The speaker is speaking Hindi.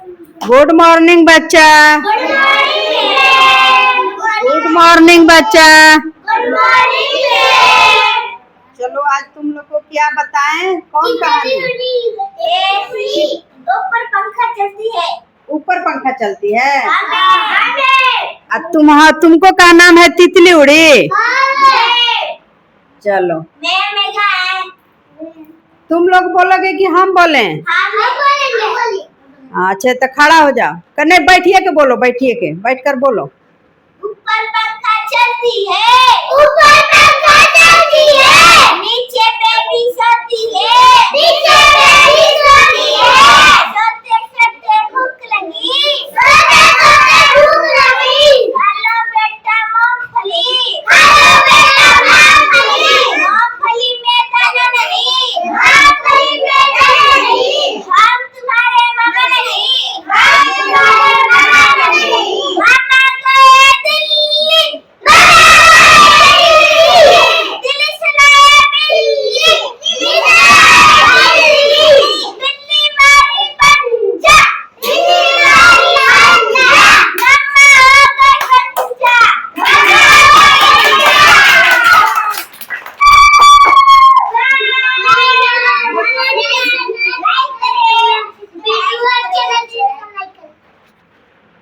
गुड मॉर्निंग बच्चा। Good morning. गुड मॉर्निंग बच्चा। Good morning. चलो आज तुम लोग को क्या बताएं, कौन कहानी? एसी ऊपर पंखा चलती है। ऊपर पंखा चलती है। हाँ, तुमको क्या नाम है? तितली उड़ी। चलो तुम लोग बोलोगे कि हम बोले? अच्छा तो खड़ा हो जाओ। नहीं बैठिए के बोलो, बैठिए के बैठ कर बोलो। ऊपर पंखा चलती है। ऊपर पंखा चलती है। नीचे बेबी सोती है। नीचे बेबी सोती है।